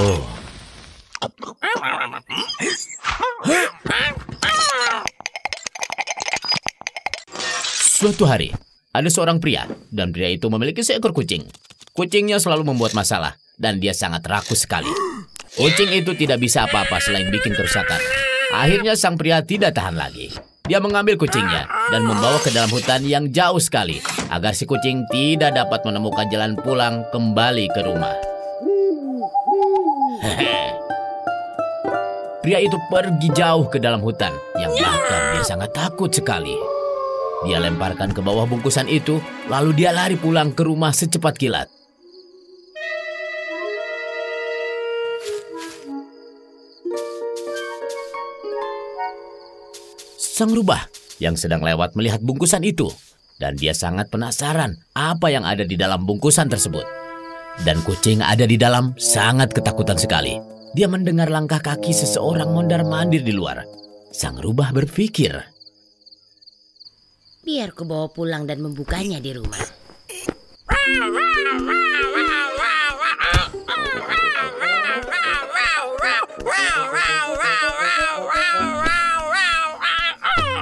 Oh. Suatu hari, ada seorang pria, dan pria itu memiliki seekor kucing. Kucingnya selalu membuat masalah, dan dia sangat rakus sekali. Kucing itu tidak bisa apa-apa selain bikin kerusakan. Akhirnya sang pria tidak tahan lagi. Dia mengambil kucingnya dan membawa ke dalam hutan yang jauh sekali, agar si kucing tidak dapat menemukan jalan pulang kembali ke rumah. Pria itu pergi jauh ke dalam hutan, yang bahkan dia sangat takut sekali. Dia lemparkan ke bawah bungkusan itu, lalu dia lari pulang ke rumah secepat kilat. Sang rubah yang sedang lewat melihat bungkusan itu, dan dia sangat penasaran apa yang ada di dalam bungkusan tersebut. Dan kucing ada di dalam sangat ketakutan sekali. Dia mendengar langkah kaki seseorang mondar-mandir di luar. Sang rubah berpikir, biar ku bawa pulang dan membukanya di rumah.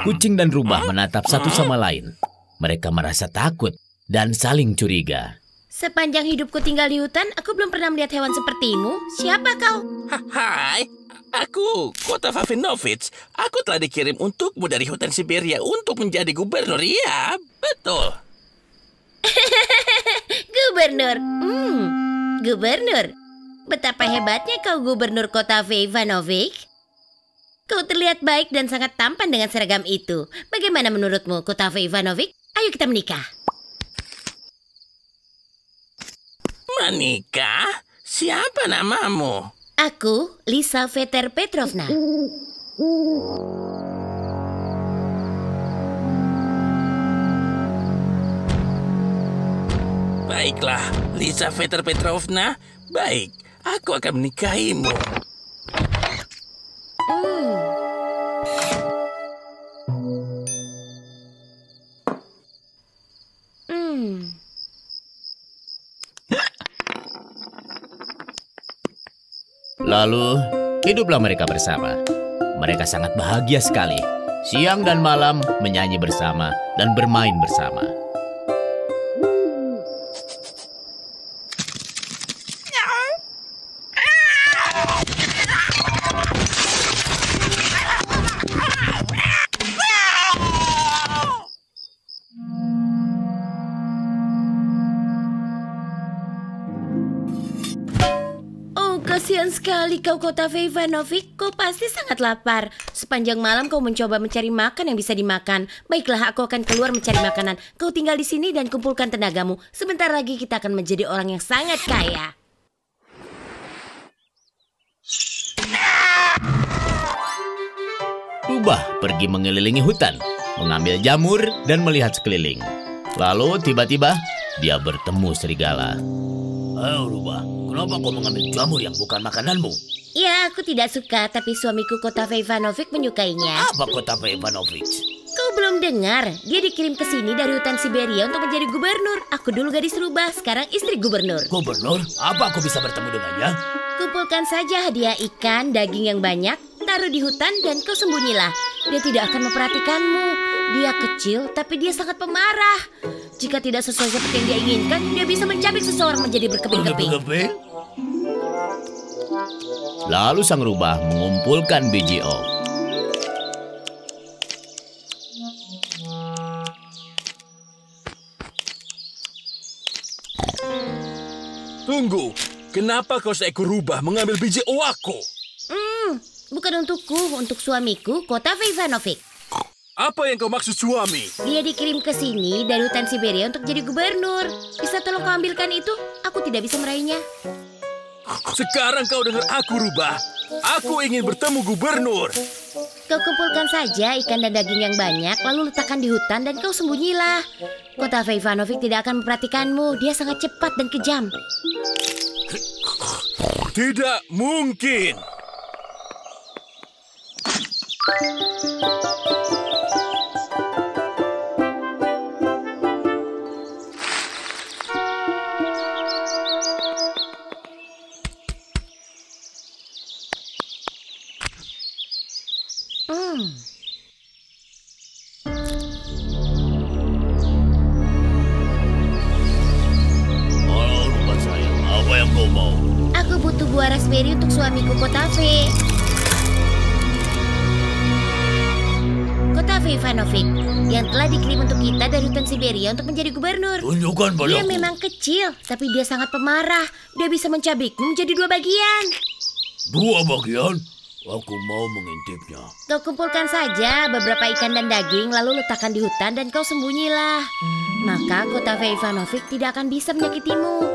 Kucing dan rubah menatap satu sama lain. Mereka merasa takut dan saling curiga. Sepanjang hidupku tinggal di hutan, aku belum pernah melihat hewan sepertimu. Siapa kau? Hai, aku Kota Vavinovich. Aku telah dikirim untukmu dari hutan Siberia untuk menjadi gubernur. Iya, betul. Gubernur. Gubernur. Betapa hebatnya kau gubernur Kota Vavinovich. Kau terlihat baik dan sangat tampan dengan seragam itu. Bagaimana menurutmu, Kota Vavinovich? Ayo kita menikah. Menikah? Siapa namamu? Aku, Lizaveta Petrovna. Baiklah, Lizaveta Petrovna. Baik, aku akan menikahimu. Lalu, hiduplah mereka bersama. Mereka sangat bahagia sekali. Siang dan malam menyanyi bersama dan bermain bersama. Kasihan sekali kau, Kota Vavinovich. Kau pasti sangat lapar. Sepanjang malam kau mencoba mencari makan yang bisa dimakan. Baiklah, aku akan keluar mencari makanan. Kau tinggal di sini dan kumpulkan tenagamu. Sebentar lagi kita akan menjadi orang yang sangat kaya. Rubah pergi mengelilingi hutan, mengambil jamur dan melihat sekeliling. Lalu tiba-tiba dia bertemu serigala. Halo Rubah, kenapa kau mengambil jamur yang bukan makananmu? Ya, aku tidak suka, tapi suamiku Kota Vavinovich menyukainya. Apa Kota Vavinovich? Kau belum dengar? Dia dikirim ke sini dari hutan Siberia untuk menjadi gubernur. Aku dulu gadis rubah, sekarang istri gubernur. Gubernur? Apa aku bisa bertemu dengannya? Kumpulkan saja hadiah ikan, daging yang banyak, taruh di hutan dan kau sembunyilah. Dia tidak akan memperhatikanmu. Dia kecil, tapi dia sangat pemarah. Jika tidak sesuai seperti yang dia inginkan, dia bisa mencabik seseorang menjadi berkeping-keping. Lalu sang rubah mengumpulkan biji oak. Tunggu, kenapa kau seekor rubah mengambil biji oakku? Bukan untukku, untuk suamiku, Kota Vavinovich. Apa yang kau maksud suami? Dia dikirim ke sini dari hutan Siberia untuk jadi gubernur. Bisa tolong kau ambilkan itu? Aku tidak bisa meraihnya. Sekarang kau dengar aku, rubah. Aku ingin bertemu gubernur. Kau kumpulkan saja ikan dan daging yang banyak, lalu letakkan di hutan dan kau sembunyilah. Kota Vavinovich tidak akan memperhatikanmu. Dia sangat cepat dan kejam. Tidak mungkin. kau mau? Aku butuh buah raspberry untuk suamiku Kotave. Kotave Ivanovic, yang telah dikirim untuk kita dari hutan Siberia untuk menjadi gubernur. Tunjukkan padaku. Dia memang kecil, tapi dia sangat pemarah. Dia bisa mencabikmu menjadi 2 bagian. 2 bagian? Aku mau mengintipnya. Kau kumpulkan saja beberapa ikan dan daging, lalu letakkan di hutan dan kau sembunyilah. Maka Kotave Ivanovic tidak akan bisa menyakitimu.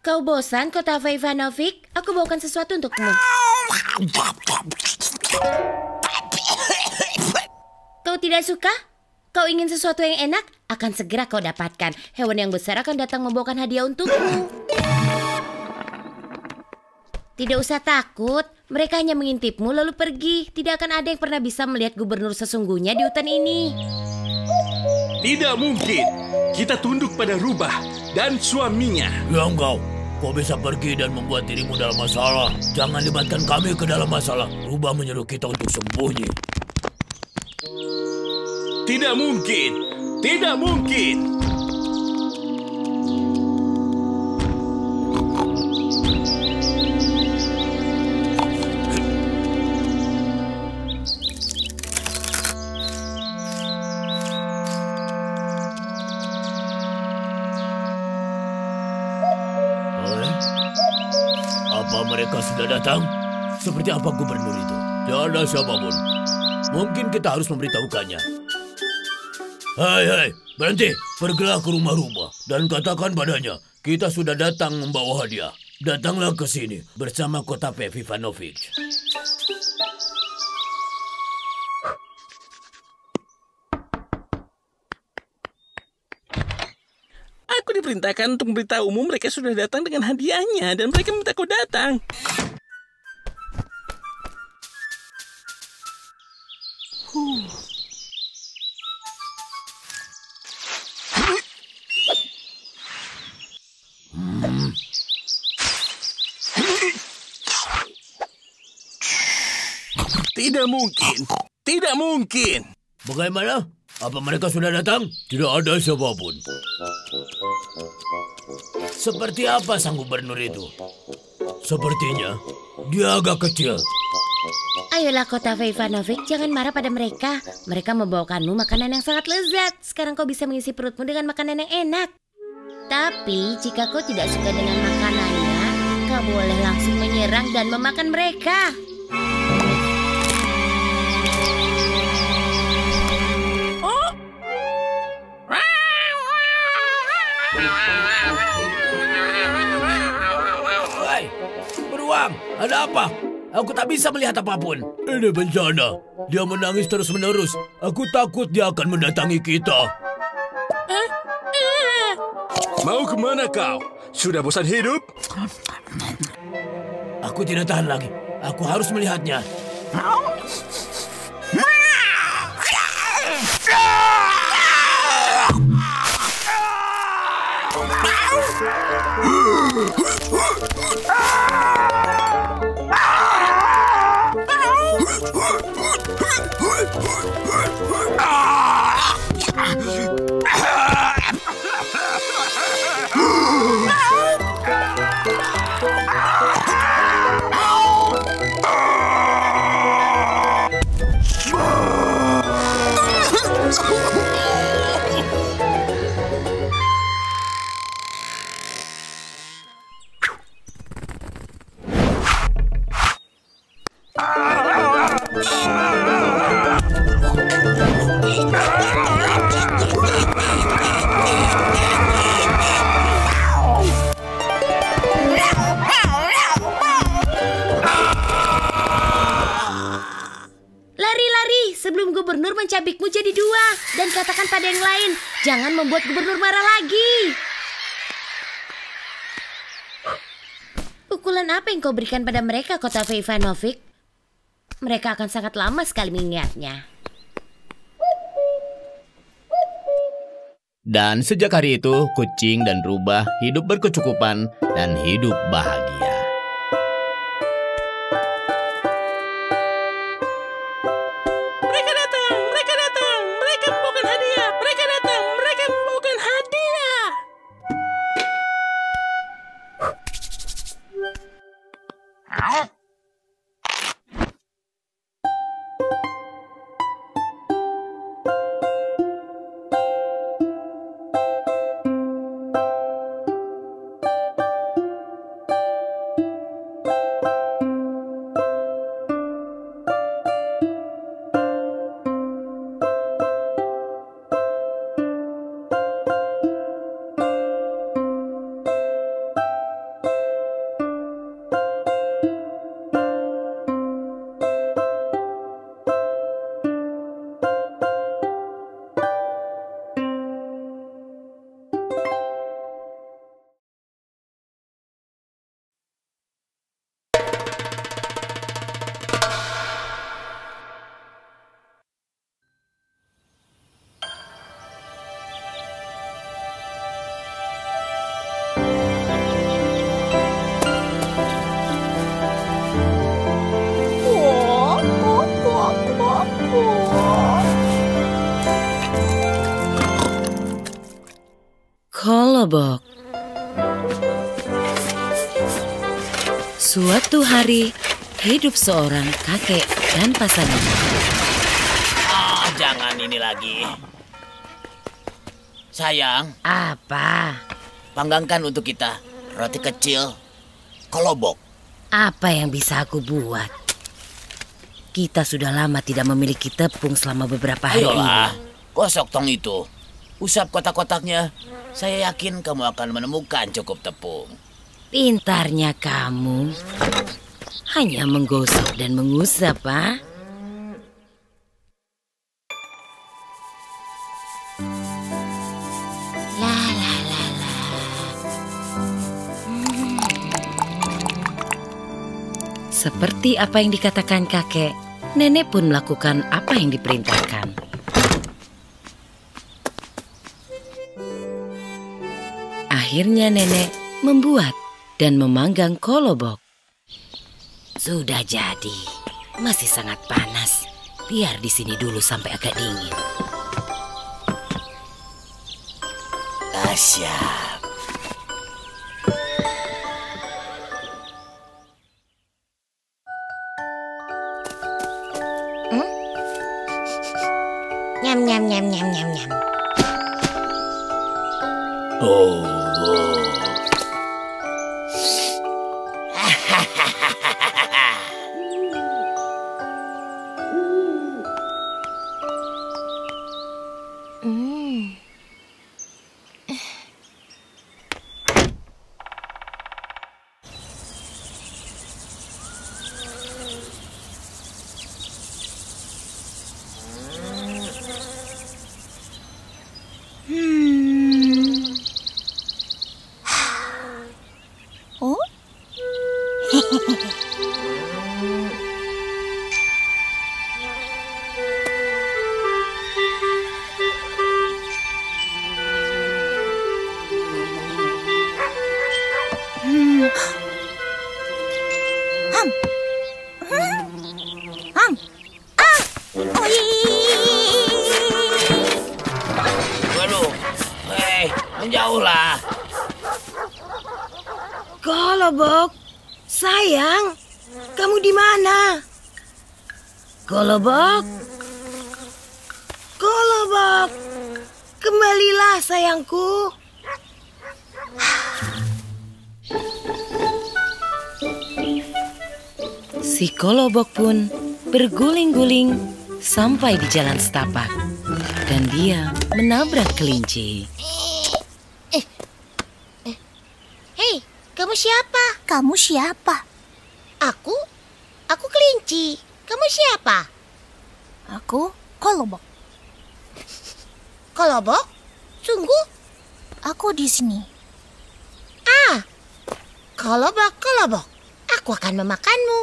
Kau bosan, Kotave Ivanovic? Aku bawakan sesuatu untukmu. Kau tidak suka? Kau ingin sesuatu yang enak? Akan segera kau dapatkan. Hewan yang besar akan datang membawakan hadiah untukmu. Tidak usah takut. Mereka hanya mengintipmu lalu pergi. Tidak akan ada yang pernah bisa melihat gubernur sesungguhnya di hutan ini. Tidak mungkin. Kita tunduk pada Rubah dan suaminya. Ya kau bisa pergi dan membuat dirimu dalam masalah. Jangan libatkan kami ke dalam masalah. Rubah menyuruh kita untuk sembunyi. Tidak mungkin. Tidak mungkin. Apa mereka sudah datang? Seperti apa gubernur itu? Tidak ada siapapun. Mungkin kita harus memberitahukannya. Hai, berhenti. Pergilah ke rumah Rubah dan katakan padanya, kita sudah datang membawa hadiah. Datanglah ke sini bersama Kotave Ivanovic. Aku diperintahkan untuk memberitahumu mereka sudah datang dengan hadiahnya dan mereka minta kau datang. Tidak mungkin. Tidak mungkin. Bagaimana? Apa mereka sudah datang? Tidak ada siapapun. Seperti apa sang gubernur itu? Sepertinya dia agak kecil. Ayolah Kotave Ivanovic, jangan marah pada mereka. Mereka membawakanmu makanan yang sangat lezat. Sekarang kau bisa mengisi perutmu dengan makanan yang enak. Tapi jika kau tidak suka dengan makanannya, kau boleh langsung menyerang dan memakan mereka. Hai, beruang, ada apa? Aku tak bisa melihat apapun. Ini bencana. Dia menangis terus-menerus. Aku takut dia akan mendatangi kita. Mau kemana kau? Sudah bosan hidup? Aku tidak tahan lagi. Aku harus melihatnya. Sebelum gubernur mencabikmu jadi 2. Dan katakan pada yang lain, jangan membuat gubernur marah lagi. Pukulan apa yang kau berikan pada mereka, Kotave Ivanovic? Mereka akan sangat lama sekali mengingatnya. Dan sejak hari itu, kucing dan rubah hidup berkecukupan dan hidup bahagia. Kolobok. Suatu hari, hidup seorang kakek dan pasangannya. Jangan ini lagi. Sayang, Apa? panggangkan untuk kita roti kecil kolobok. Apa yang bisa aku buat? Kita sudah lama tidak memiliki tepung selama beberapa hari Ayolah, ini. gosok tong itu. Usap kotak-kotaknya. Saya yakin kamu akan menemukan cukup tepung. Pintarnya kamu. Hanya menggosok dan mengusap, Pak. La la la la. Seperti apa yang dikatakan kakek, nenek pun melakukan apa yang diperintahkan. Akhirnya nenek membuat dan memanggang kolobok. Sudah jadi, masih sangat panas. Biar di sini dulu sampai agak dingin. Siap. Nyam nyam nyam nyam nyam nyam. Oh. Waduh, menjauhlah. Kolobok, sayang, kamu di mana? Kolobok, Kolobok, kembalilah sayangku. Si Kolobok pun berguling-guling sampai di jalan setapak dan dia menabrak kelinci. Hei, kamu siapa? Kamu siapa? Aku kelinci. Kamu siapa? Aku kolobok. Kolobok? Sungguh? Aku di sini. Kolobok. Aku akan memakanmu.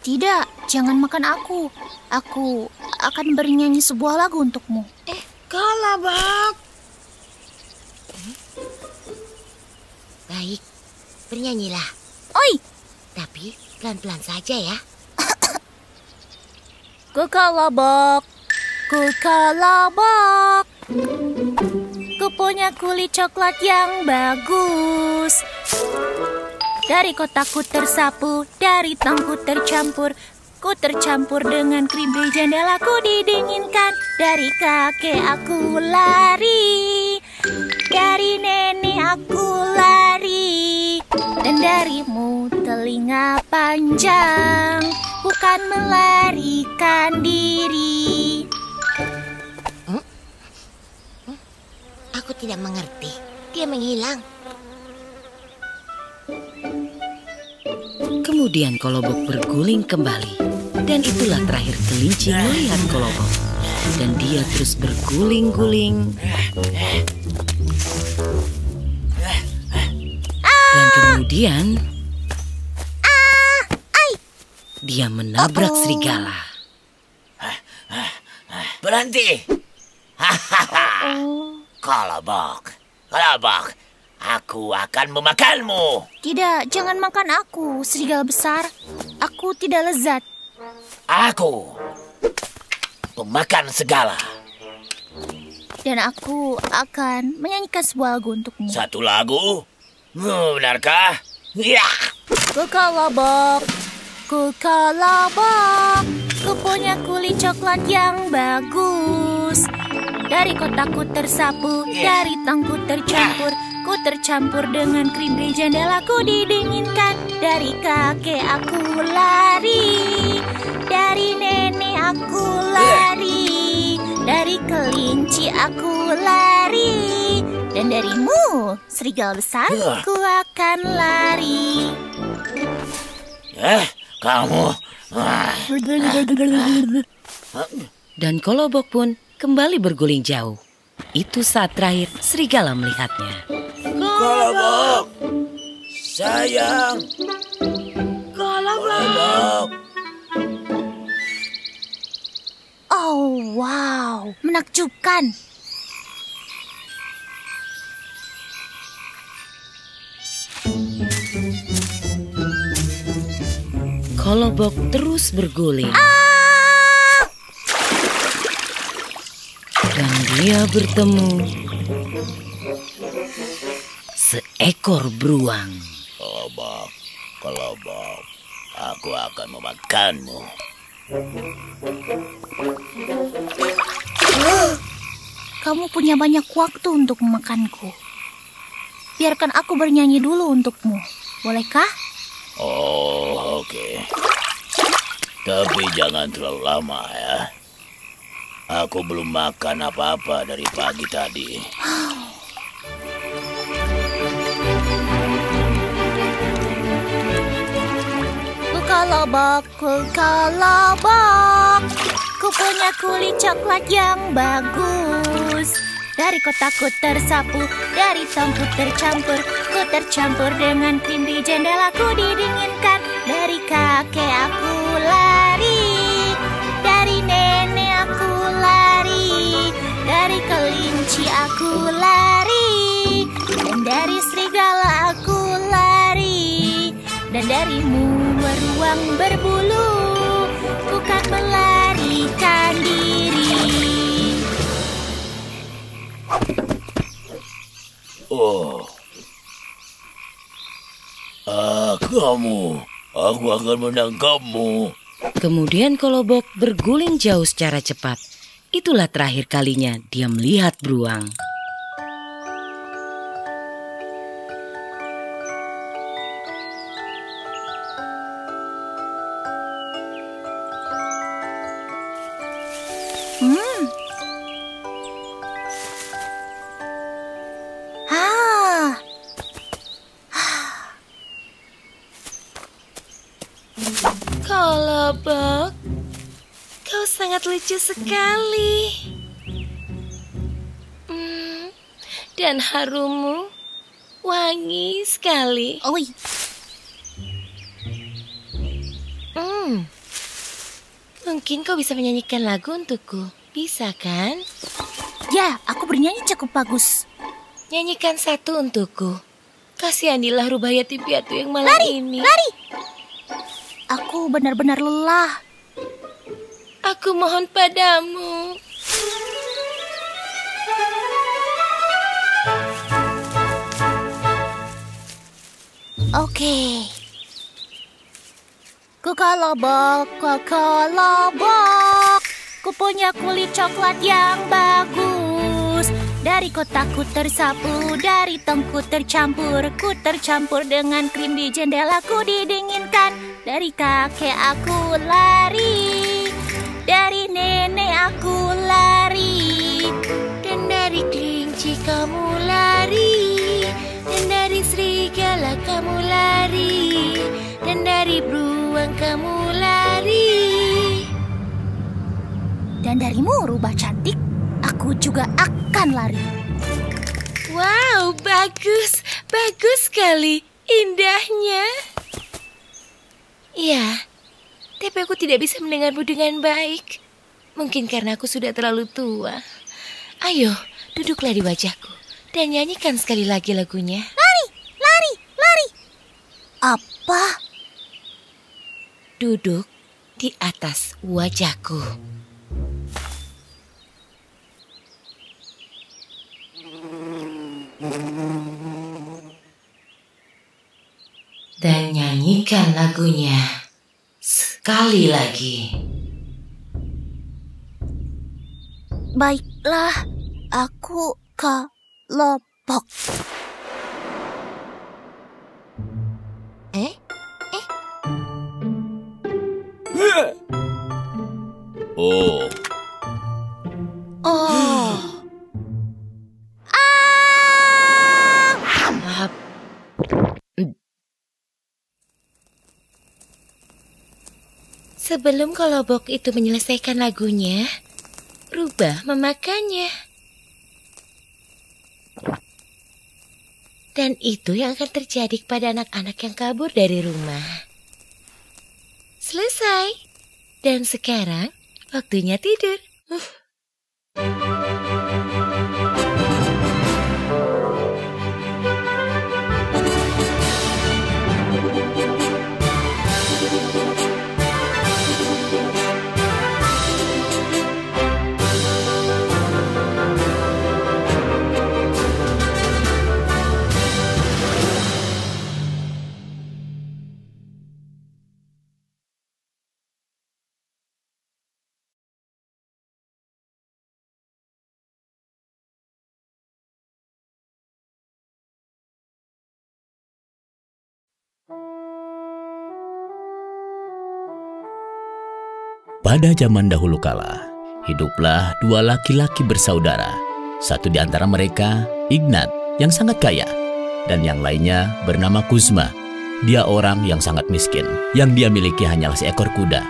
Tidak, jangan makan aku. Aku akan bernyanyi sebuah lagu untukmu. Kolobok. Baik, bernyanyilah. Oi, Tapi pelan-pelan saja ya. Ku kolobok, ku punya kulit coklat yang bagus. Dari kotakku tersapu, dari tongku tercampur. Ku tercampur dengan krim di jendelaku didinginkan. Dari kakek aku lari, dari nenek aku lari, dan darimu telinga panjang, bukan melarikan diri. Aku tidak mengerti. Dia menghilang. Kemudian Kolobok berguling kembali. Dan itulah terakhir kelinci melihat Kolobok. Dan dia terus berguling-guling. Dan kemudian dia menabrak serigala. Berhenti. Kolobok, aku akan memakanmu. Tidak, jangan makan aku, serigala besar. Aku tidak lezat. Aku pemakan segala. Dan aku akan menyanyikan sebuah lagu untukmu. Satu lagu? Benarkah? Ya. Kukolobok, ku punya kulit coklat yang bagus. Dari kotakku tersapu, dari tangku tercampur. Ku tercampur dengan krim di jendela, ku didinginkan. Dari kakek aku lari, dari nenek aku lari, dari kelinci aku lari, dan darimu, serigala besar, ku akan lari. Kamu. Dan Kolobok pun kembali berguling jauh. Itu saat terakhir serigala melihatnya. Kolobok. Sayang. Kolobok. Oh, wow, menakjubkan. Kolobok terus berguling. Dan dia bertemu seekor beruang. Kolobok, aku akan memakanmu. Kamu punya banyak waktu untuk memakanku. Biarkan aku bernyanyi dulu untukmu. Bolehkah? Oh, oke. Tapi jangan terlalu lama ya. Aku belum makan apa-apa dari pagi tadi. Kukolobok, ku punya kulit coklat yang bagus. Dari kotakku tersapu, dari tongku tercampur. Ku tercampur dengan krim di jendela, ku didinginkan. Dari kakek aku lari, dari nenek aku lari, dari kelinci aku lari, dan dari serigala aku lari. Dan darimu beruang berbulu, ku kan melarikan diri. Oh. Aku akan menangkapmu. Kemudian Kolobok berguling jauh secara cepat. Itulah terakhir kalinya dia melihat beruang. Kolobok, kau sangat lucu sekali. Dan harummu wangi sekali. Oi. Mungkin kau bisa menyanyikan lagu untukku. Bisa kan? Ya, aku bernyanyi cukup bagus. Nyanyikan satu untukku. Kasihanilah Rubaiyati piatu yang malam ini. Lari! Aku benar-benar lelah. Aku mohon padamu. Oke. Kukolobok, ku punya kulit coklat yang bagus. Dari kotakku tersapu, dari tongku tercampur. Ku tercampur dengan krim di jendela, ku didinginkan. Dari kakek aku lari, dari nenek aku lari, Dan dari kelinci kamu lari, dan dari serigala kamu lari, dan dari beruang kamu lari. Dan darimu rubah cantik, aku juga akan lari. Wow, bagus, bagus sekali, indahnya. Ya, tapi aku tidak bisa mendengarmu dengan baik. Mungkin karena aku sudah terlalu tua. Ayo, duduklah di wajahku dan nyanyikan sekali lagi lagunya. Lari, lari, lari. Apa? Duduk di atas wajahku. Dan nyanyikan lagunya sekali lagi. Baiklah, aku kelompok. Oh, Sebelum kolobok itu menyelesaikan lagunya, rubah memakannya. Dan itu yang akan terjadi kepada anak-anak yang kabur dari rumah. Selesai. Dan sekarang waktunya tidur. pada zaman dahulu kala, hiduplah dua laki-laki bersaudara. Satu di antara mereka, Ignat, yang sangat kaya. Dan yang lainnya bernama Kuzma. Dia orang yang sangat miskin. Yang dia miliki hanyalah seekor kuda.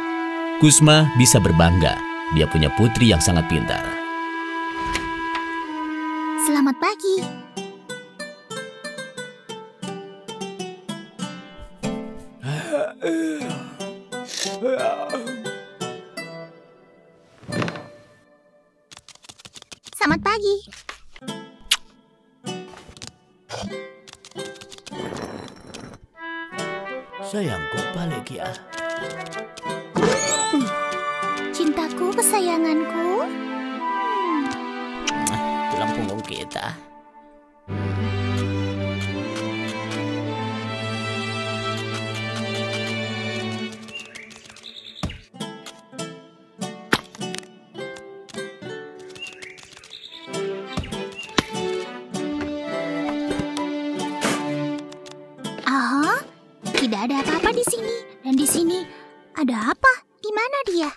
Kuzma bisa berbangga. Dia punya putri yang sangat pintar. Selamat pagi. Selamat pagi. Sayangku, balik ya. Cintaku, kesayanganku. Tulang punggung kita. Aha, tidak ada apa-apa di sini. Dan di sini ada apa? Di mana dia?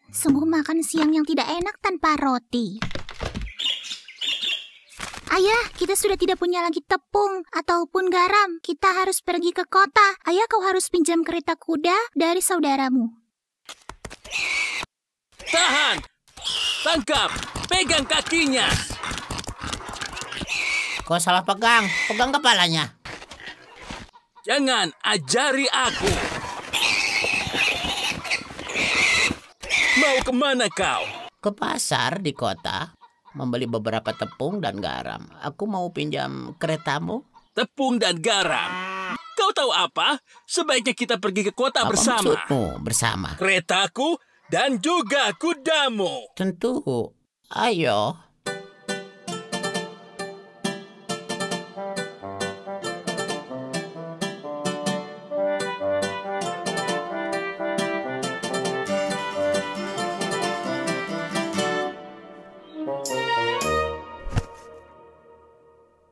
Sungguh makan siang yang tidak enak tanpa roti. Ayah, kita sudah tidak punya lagi tepung ataupun garam. Kita harus pergi ke kota. Ayah, kau harus pinjam kereta kuda dari saudaramu. Tahan! Tangkap! Pegang kakinya! Kau salah pegang kepalanya. Jangan ajari aku! Mau kemana kau? Ke pasar di kota, membeli beberapa tepung dan garam. Aku mau pinjam keretamu. Tepung dan garam. Kau tahu apa? Sebaiknya kita pergi ke kota Apa bersama. maksudmu bersama? Keretaku dan juga kudamu. Tentu. Ayo.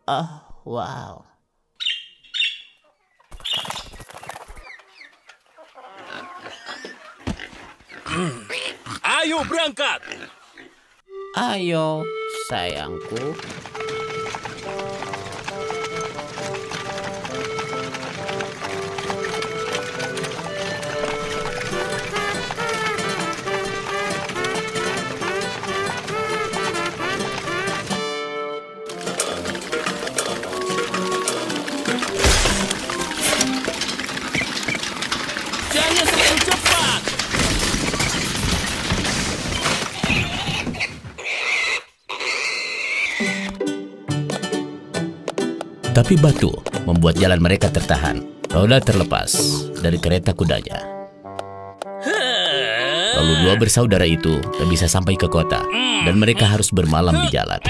Oh, wow. Ayo berangkat. Ayo, sayangku. Jangan terlalu cepat. Tapi batu membuat jalan mereka tertahan. Roda terlepas dari kereta kudanya. Lalu dua bersaudara itu tak bisa sampai ke kota. Dan mereka harus bermalam di jalan.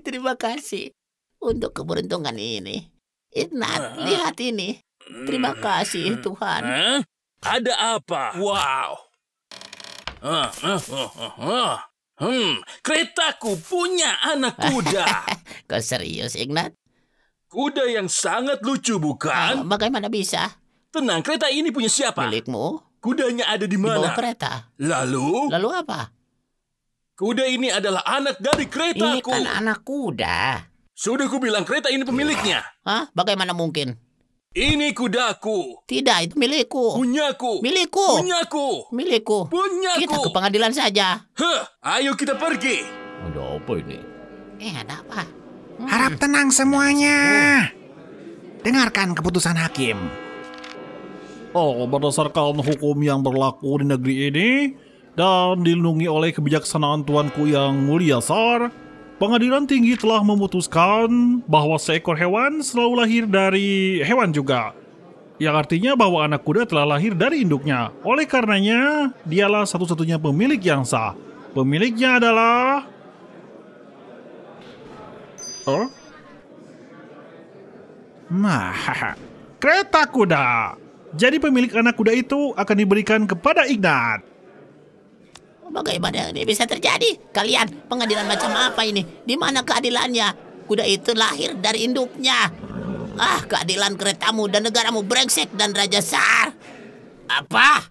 Terima kasih untuk keberuntungan ini. Ignat, lihat ini. Terima kasih Tuhan. Hah? Ada apa? Wow. Keretaku punya anak kuda. Kau serius, Ignat? Kuda yang sangat lucu, bukan? Bagaimana bisa? Tenang, kereta ini punya siapa? Milikmu? Kudanya ada di Di bawah mana? kereta. Lalu, Lalu apa? kuda ini adalah anak dari Ini keretaku. kan anak kuda. Sudah kubilang kereta ini pemiliknya. Hah? Bagaimana mungkin? Ini kudaku. Tidak, itu milikku. Punyaku. Milikku. Punyaku. Milikku. Punyaku. Kita ke pengadilan saja. Ayo kita pergi. Ada apa ini? Ada apa? Harap tenang semuanya. Dengarkan keputusan hakim. Oh, berdasarkan hukum yang berlaku di negeri ini dan dilindungi oleh kebijaksanaan Tuanku yang mulia Tsar, Pengadilan Tinggi telah memutuskan bahwa seekor hewan selalu lahir dari hewan juga. Yang artinya bahwa anak kuda telah lahir dari induknya. Oleh karenanya, dialah satu-satunya pemilik yang sah. Pemiliknya adalah... kereta kuda. Jadi pemilik anak kuda itu akan diberikan kepada Ignat. Bagaimana ini bisa terjadi? Kalian, pengadilan macam apa ini? Di mana keadilannya? Kuda itu lahir dari induknya. Keadilan keretamu dan negaramu brengsek dan Raja Tsar. Apa?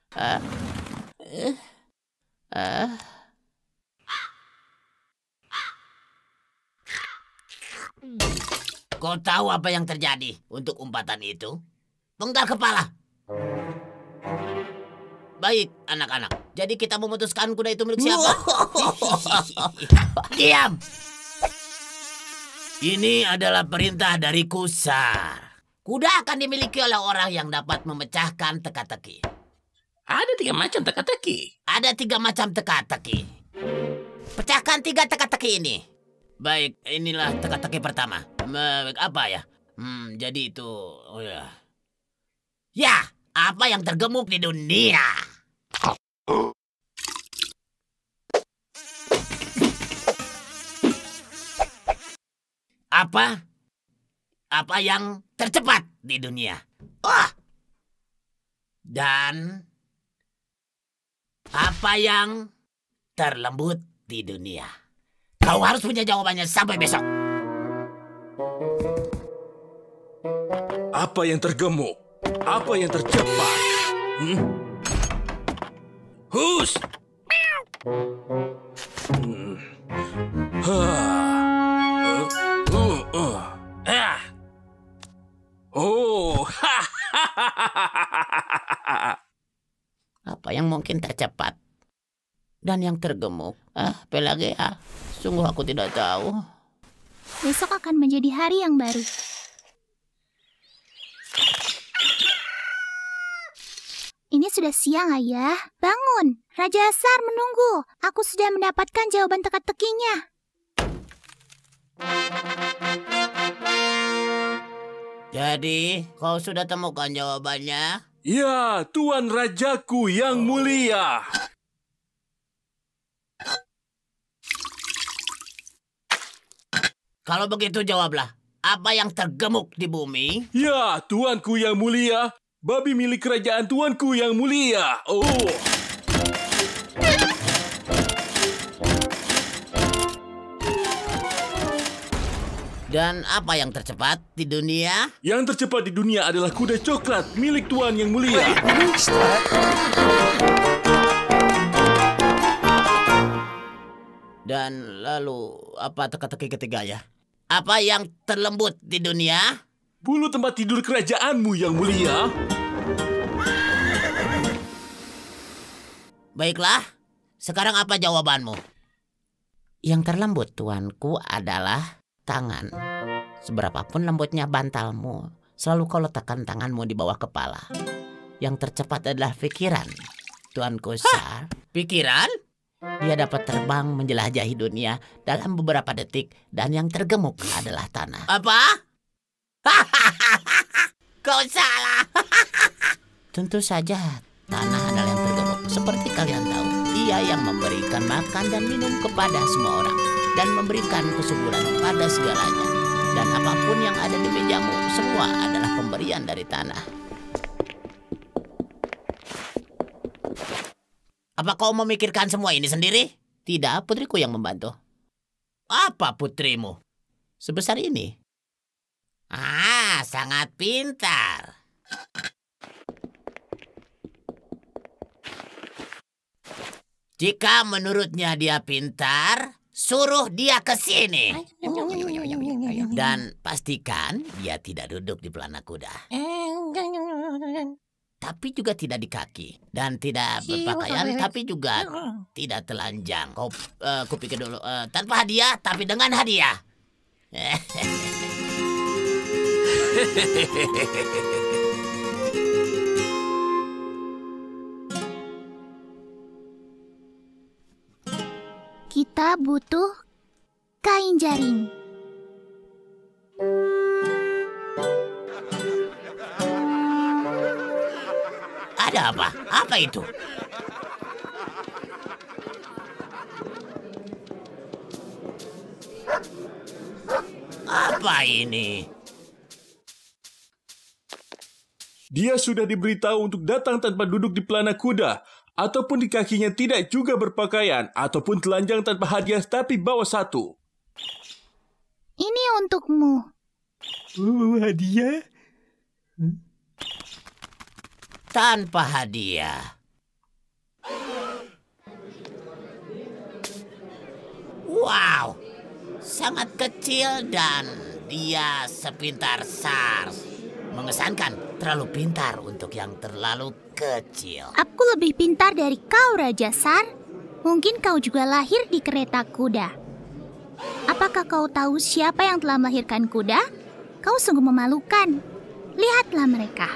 Kau tahu apa yang terjadi untuk umpatan itu? Penggal kepala. Baik, anak-anak. Jadi kita memutuskan kuda itu milik siapa? Diam! Ini adalah perintah dari Tsar. Kuda akan dimiliki oleh orang yang dapat memecahkan teka-teki. Ada 3 macam teka-teki. Ada 3 macam teka-teki. Pecahkan 3 teka-teki ini. Baik, inilah teka-teki pertama. Apa ya? Jadi itu... Oh ya. Ya, apa yang tergemuk di dunia? Apa yang tercepat di dunia? Dan apa yang terlembut di dunia? Kau harus punya jawabannya sampai besok. Apa yang tergemuk? Apa yang tercepat? Hus! Oh, Apa yang mungkin tercepat dan yang tergemuk? Pelagia, sungguh aku tidak tahu. Besok akan menjadi hari yang baru. Ini sudah siang, Ayah. Bangun, Raja Tsar menunggu. Aku sudah mendapatkan jawaban teka-tekinya. Jadi, kau sudah temukan jawabannya? ya, Tuan Rajaku yang mulia. Kalau begitu jawablah. Apa yang tergemuk di bumi? Ya, Tuanku yang mulia. Babi milik kerajaan Tuanku yang mulia. Oh. Dan apa yang tercepat di dunia? Yang tercepat di dunia adalah kuda coklat milik Tuan yang mulia. Dan lalu apa teka-teki ketiga ya? Apa yang terlembut di dunia? Bulu tempat tidur kerajaanmu yang mulia. Baiklah, sekarang apa jawabanmu? Yang terlembut, tuanku, adalah tangan. Seberapapun lembutnya bantalmu, selalu kau letakkan tanganmu di bawah kepala. Yang tercepat adalah pikiran. Tuanku Sar. Pikiran? Dia dapat terbang menjelajahi dunia dalam beberapa detik dan yang tergemuk adalah tanah. Apa? Kau salah. Tentu saja tanah adalah yang tergemuk. Seperti kalian tahu, dia yang memberikan makan dan minum kepada semua orang dan memberikan kesuburan pada segalanya. Dan apapun yang ada di mejamu, semua adalah pemberian dari tanah. Apa kau memikirkan semua ini sendiri? Tidak, putriku yang membantu. Apa putrimu? Sebesar ini. Sangat pintar. Jika menurutnya dia pintar, suruh dia ke sini. Dan pastikan dia tidak duduk di pelana kuda. Tapi juga tidak di kaki. Dan tidak berpakaian, tapi juga tidak telanjang. Kau pikir dulu, tanpa hadiah, tapi dengan hadiah. Kita butuh kain jaring. Ada apa? Apa itu? Apa ini? Dia sudah diberitahu untuk datang tanpa duduk di pelana kuda, ataupun di kakinya tidak juga berpakaian, ataupun telanjang tanpa hadiah tapi bawa satu. Ini untukmu. Hadiah? Tanpa hadiah. Wow, sangat kecil dan dia sepintar SARS. Mengesankan, terlalu pintar untuk yang terlalu kecil. Aku lebih pintar dari kau, Raja Sar. Mungkin kau juga lahir di kereta kuda. Apakah kau tahu siapa yang telah melahirkan kuda? Kau sungguh memalukan. Lihatlah mereka.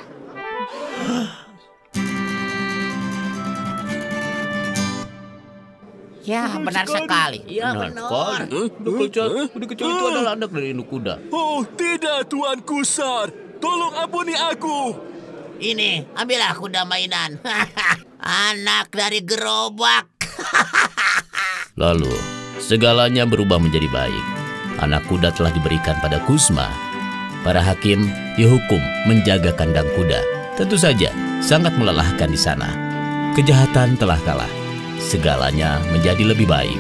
Ya, benar sekali. Ya, benar. Kuda kecil itu adalah anak dari induk kuda. Oh, tidak, Tuanku Sar. Tolong ampuni aku. Ini, ambillah kuda mainan. Anak dari gerobak. Lalu, segalanya berubah menjadi baik. Anak kuda telah diberikan pada Kusma. Para hakim dihukum menjaga kandang kuda. Tentu saja, sangat melelahkan di sana. Kejahatan telah kalah. Segalanya menjadi lebih baik.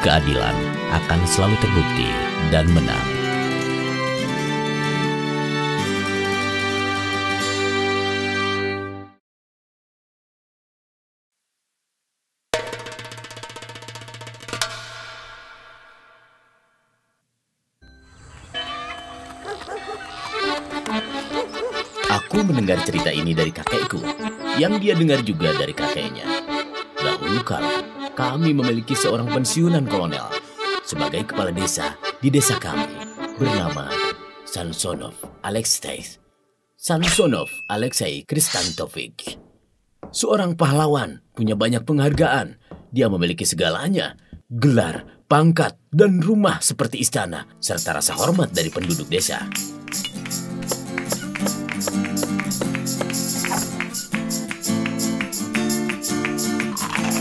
Keadilan akan selalu terbukti dan menang. Aku mendengar cerita ini dari kakekku, yang dia dengar juga dari kakeknya. Dahulu kala, kami memiliki seorang pensiunan kolonel sebagai kepala desa di desa kami, bernama Samsonov Alexei Kristantovich. Seorang pahlawan, punya banyak penghargaan. Dia memiliki segalanya, gelar, pangkat, dan rumah seperti istana, serta rasa hormat dari penduduk desa.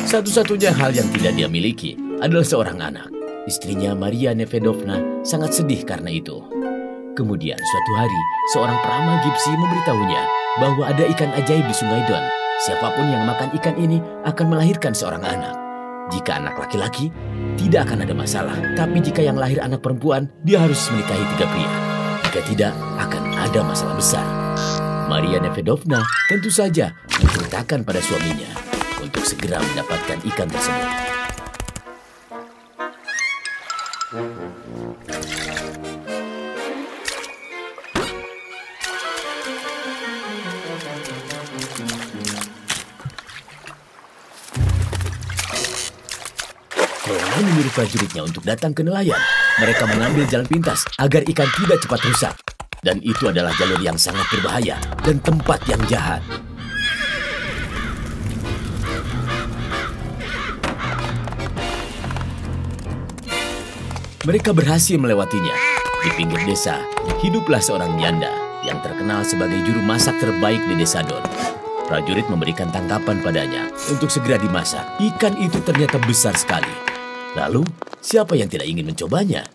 Satu-satunya hal yang tidak dia miliki adalah seorang anak. Istrinya Maria Nevedovna sangat sedih karena itu. Kemudian suatu hari, seorang peramal Gipsi memberitahunya bahwa ada ikan ajaib di Sungai Don. Siapapun yang makan ikan ini akan melahirkan seorang anak. Jika anak laki-laki, tidak akan ada masalah. Tapi jika yang lahir anak perempuan, dia harus menikahi 3 pria. Jika tidak, akan ada masalah besar. Maria Nevedovna tentu saja menceritakan pada suaminya untuk segera mendapatkan ikan tersebut. Kolonel menyuruh prajuritnya untuk datang ke nelayan. Mereka mengambil jalan pintas agar ikan tidak cepat rusak. Dan itu adalah jalur yang sangat berbahaya dan tempat yang jahat. Mereka berhasil melewatinya. Di pinggir desa, hiduplah seorang janda yang terkenal sebagai juru masak terbaik di desa Don. Prajurit memberikan tangkapan padanya untuk segera dimasak. Ikan itu ternyata besar sekali. Lalu, siapa yang tidak ingin mencobanya?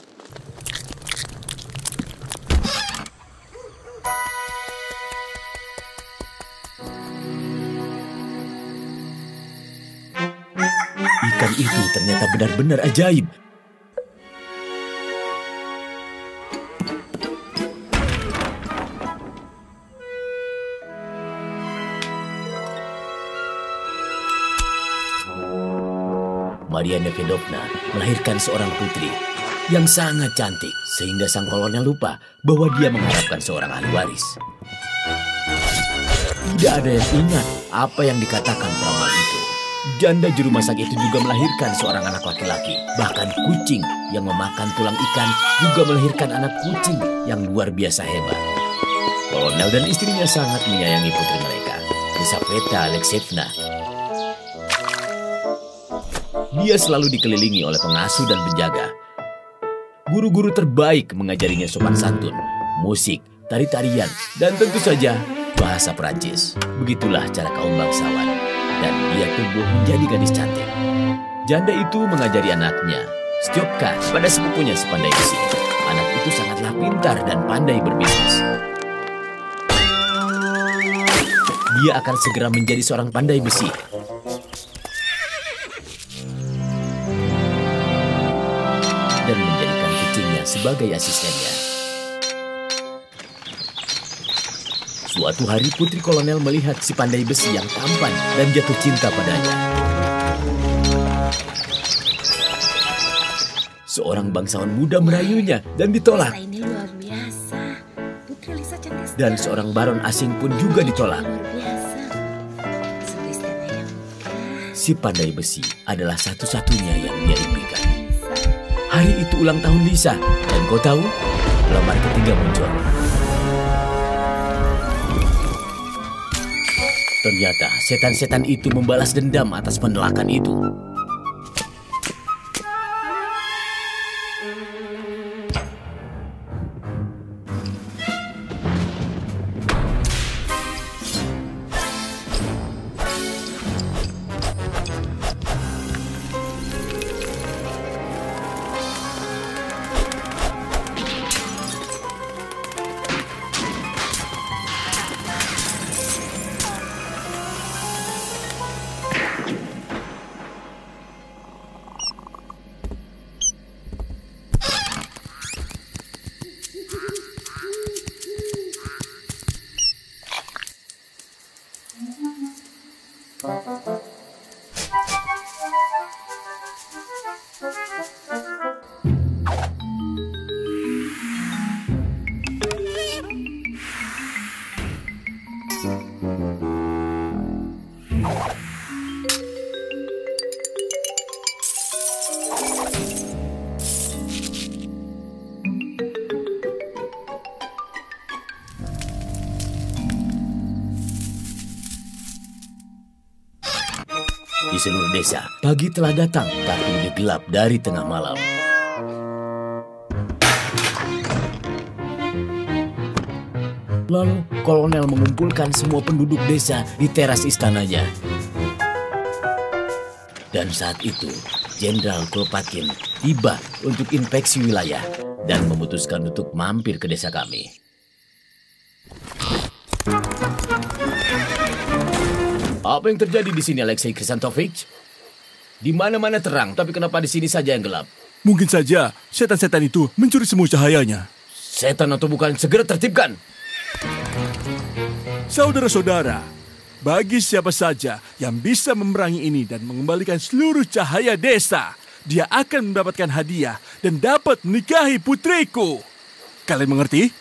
Ikan itu ternyata benar-benar ajaib. Maria Nevedovna melahirkan seorang putri yang sangat cantik sehingga sang kolonel lupa bahwa dia mengharapkan seorang ahli waris. Tidak ada yang ingat apa yang dikatakan peramal itu. Janda juru masak itu juga melahirkan seorang anak laki-laki. Bahkan kucing yang memakan tulang ikan juga melahirkan anak kucing yang luar biasa hebat. Kolonel dan istrinya sangat menyayangi putri mereka, Lisaveta Alexievna. Dia selalu dikelilingi oleh pengasuh dan penjaga. Guru-guru terbaik mengajarinya sopan santun, musik, tari-tarian, dan tentu saja bahasa Prancis. Begitulah cara kaum bangsawan. Dan dia tumbuh menjadi gadis cantik. Janda itu mengajari anaknya, Stjopka, pada sepupunya sepandai besi. Anak itu sangatlah pintar dan pandai berbisnis. Dia akan segera menjadi seorang pandai besi. Dan menjadikan kucingnya sebagai asistennya. Suatu hari putri kolonel melihat si pandai besi yang tampan dan jatuh cinta padanya. Seorang bangsawan muda merayunya dan ditolak. Ini luar biasa. Putri Lisa cantik sekali. Dan seorang baron asing pun juga ditolak. Luar biasa. Si pandai besi adalah satu-satunya yang dia impikan. Hari itu ulang tahun Lisa, dan kau tahu, pelamar ketiga muncul. Ternyata setan-setan itu membalas dendam atas penolakan itu. Di seluruh desa, pagi telah datang, tapi lebih gelap dari tengah malam. Lalu, kolonel mengumpulkan semua penduduk desa di teras istananya. Dan saat itu, Jenderal Kropotkin tiba untuk inspeksi wilayah dan memutuskan untuk mampir ke desa kami. Apa yang terjadi di sini, Alexei Krisantovich? Di mana-mana terang, tapi kenapa di sini saja yang gelap? Mungkin saja setan-setan itu mencuri semua cahayanya. Setan atau bukan, segera tertibkan. Saudara-saudara, bagi siapa saja yang bisa memerangi ini dan mengembalikan seluruh cahaya desa, dia akan mendapatkan hadiah dan dapat menikahi putriku. Kalian mengerti?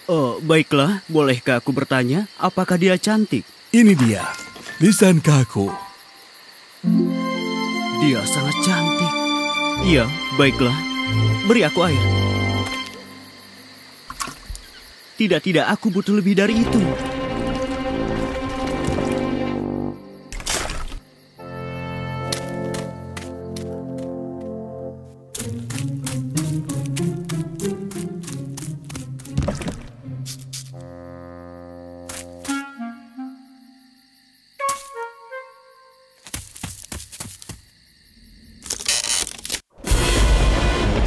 Oh, baiklah. Bolehkah aku bertanya, apakah dia cantik? Ini dia, Lisan Kaku. Dia sangat cantik. Iya, baiklah. Beri aku air. Tidak, aku butuh lebih dari itu.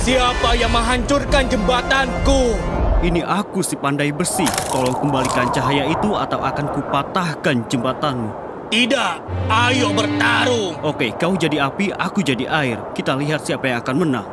Siapa yang menghancurkan jembatanku? Ini aku si pandai besi. Tolong kembalikan cahaya itu atau akan kupatahkan jembatanmu. Tidak, ayo bertarung. Oke, kau jadi api, aku jadi air. Kita lihat siapa yang akan menang.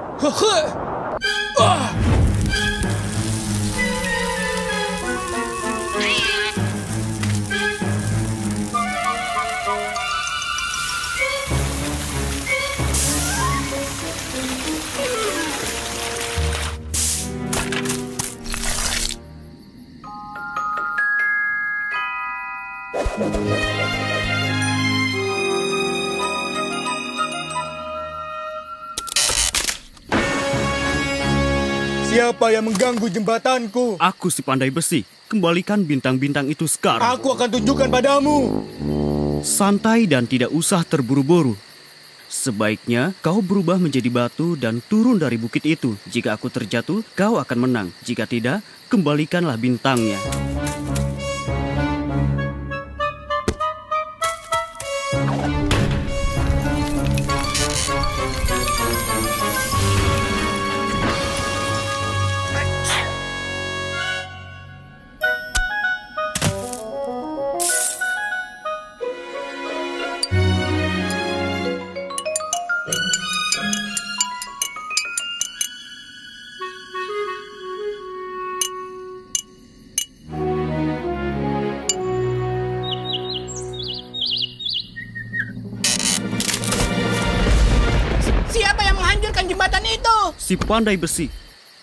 Siapa yang mengganggu jembatanku? Aku si pandai besi. Kembalikan bintang-bintang itu sekarang. Aku akan tunjukkan padamu. Santai dan tidak usah terburu-buru. Sebaiknya kau berubah menjadi batu dan turun dari bukit itu. Jika aku terjatuh, kau akan menang. Jika tidak, kembalikanlah bintangnya. Si pandai besi,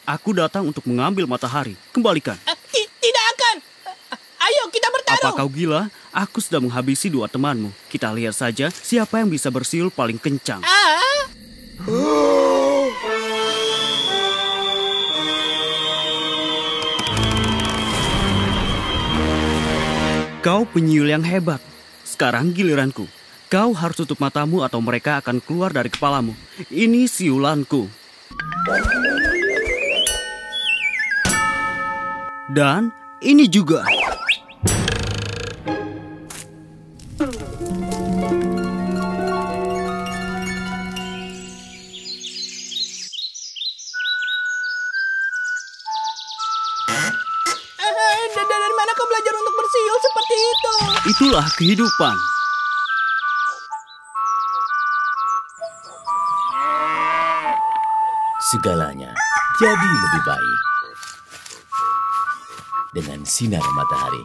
aku datang untuk mengambil matahari. Kembalikan. Tidak akan. Ayo kita bertarung. Apa kau gila? Aku sudah menghabisi 2 temanmu. Kita lihat saja siapa yang bisa bersiul paling kencang. Kau penyiul yang hebat. Sekarang giliranku. Kau harus tutup matamu atau mereka akan keluar dari kepalamu. Ini siulanku. Dan ini juga. Dari mana kau belajar untuk bersiul seperti itu? Itulah kehidupan. Segalanya jadi lebih baik dengan sinar matahari.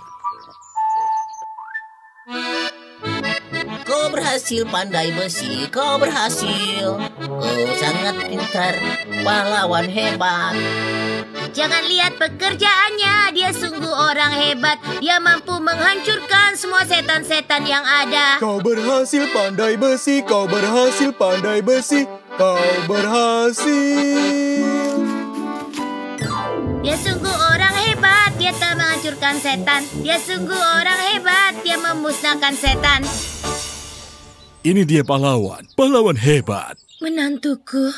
Kau berhasil pandai besi, kau berhasil. Kau sangat pintar, pahlawan hebat. Jangan lihat pekerjaannya, dia sungguh orang hebat. Dia mampu menghancurkan semua setan-setan yang ada. Kau berhasil pandai besi, kau berhasil pandai besi. Kau berhasil. Dia sungguh orang hebat, dia telah menghancurkan setan. Dia sungguh orang hebat, dia memusnahkan setan. Ini dia pahlawan hebat. Menantuku.